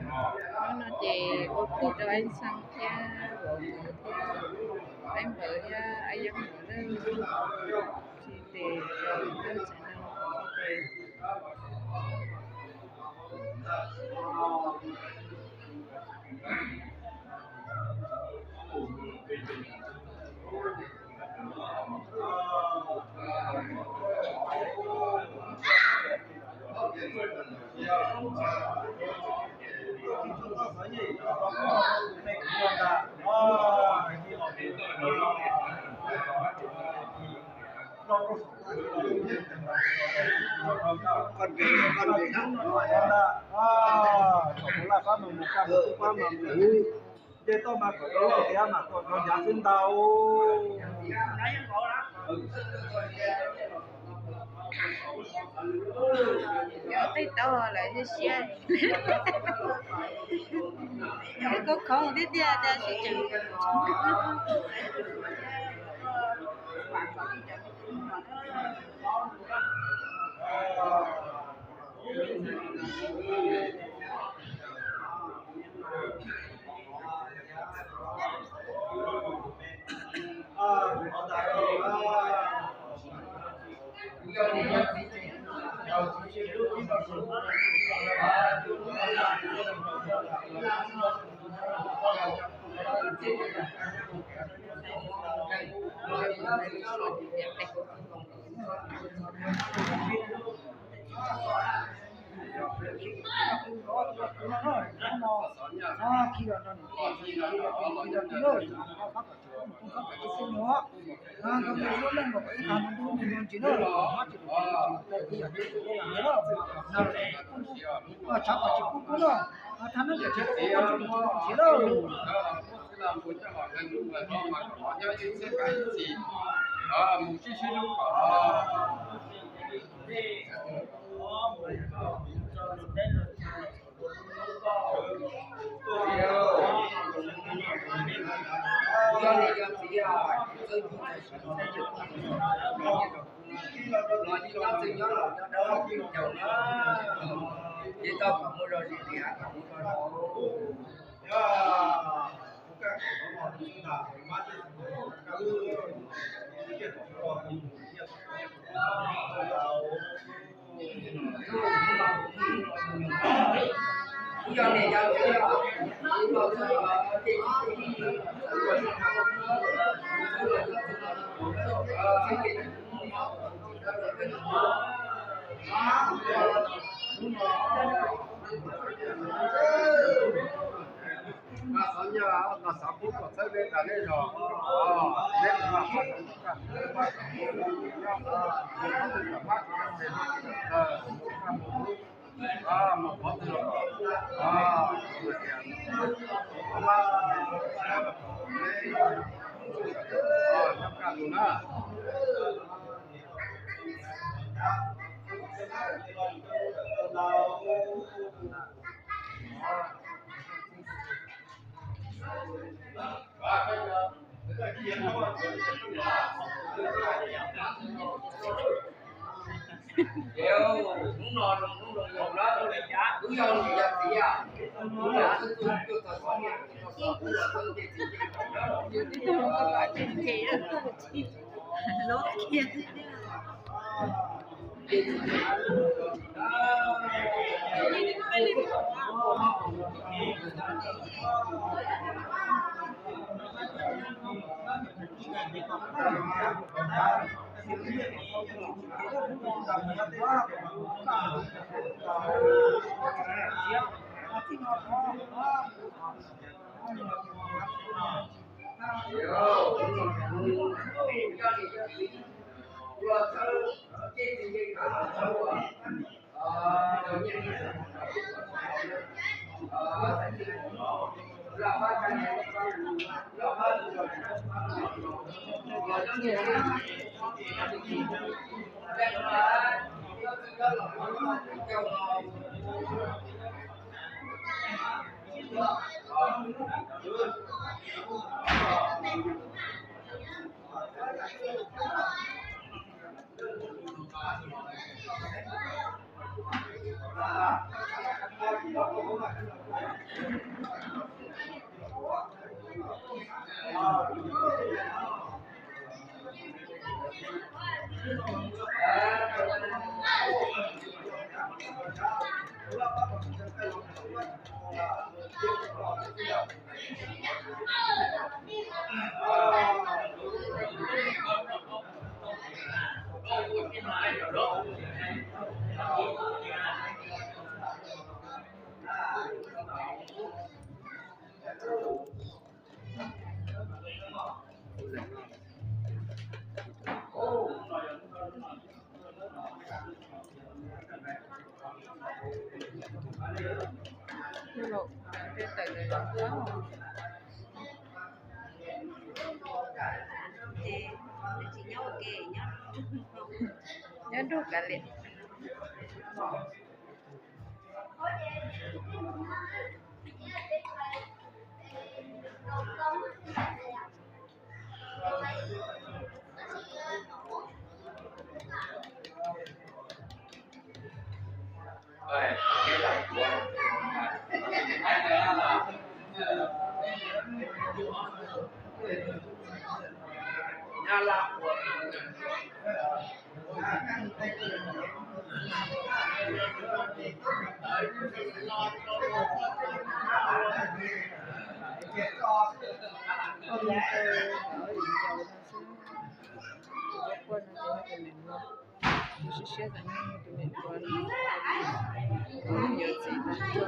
nó chỉ có khi cho anh sang theo anh mới anh em mới chỉ để đơn giản là con về cũng là con mình một con mà mình để tôi mà có cái thì mà còn giá xin đâu tay to lại như xe cái có không biết đi ra sẽ chừng nó kia Cái lộ cái từ này là có không? Nhớ được cả liền. Con nhà tôi ở Điện Dầu nó xuống quên nó thì mình mua sẽ share cái này tụi mình quên có nhiều gì mà cho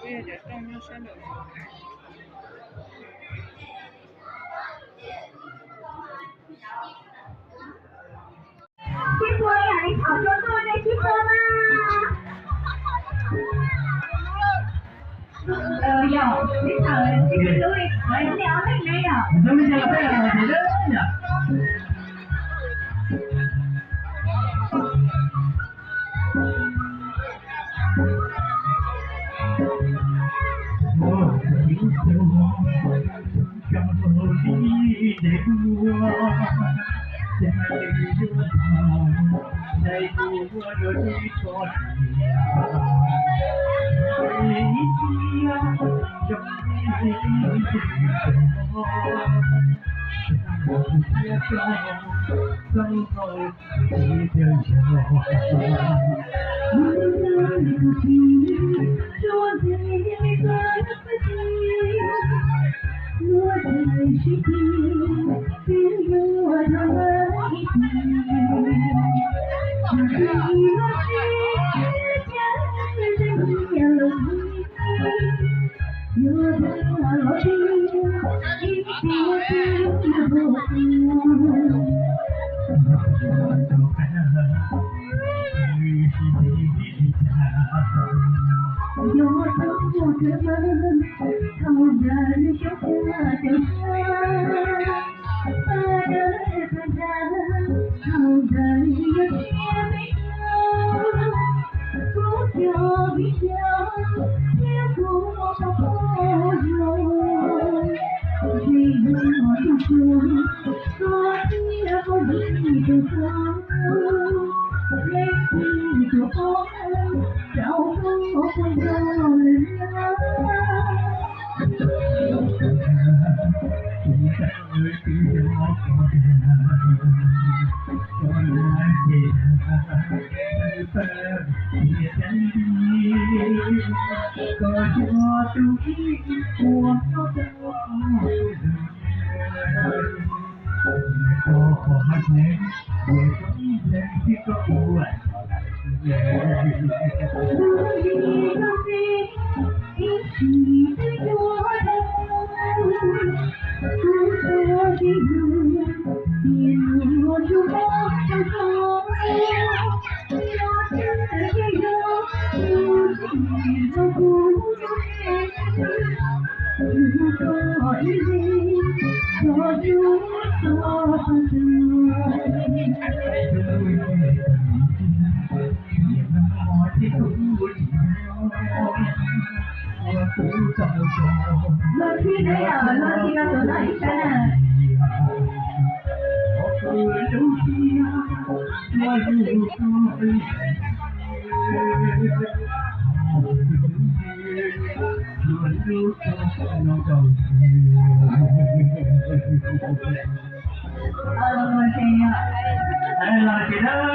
bây giờ trong nó sẽ được Shipper à, đi thảo cho tôi đây shipper mà. Dầu, đi thảo shipper tôi, ở đây ở đây này à. Tôi bây giờ phải là gì đó nhỉ? Có là chị đó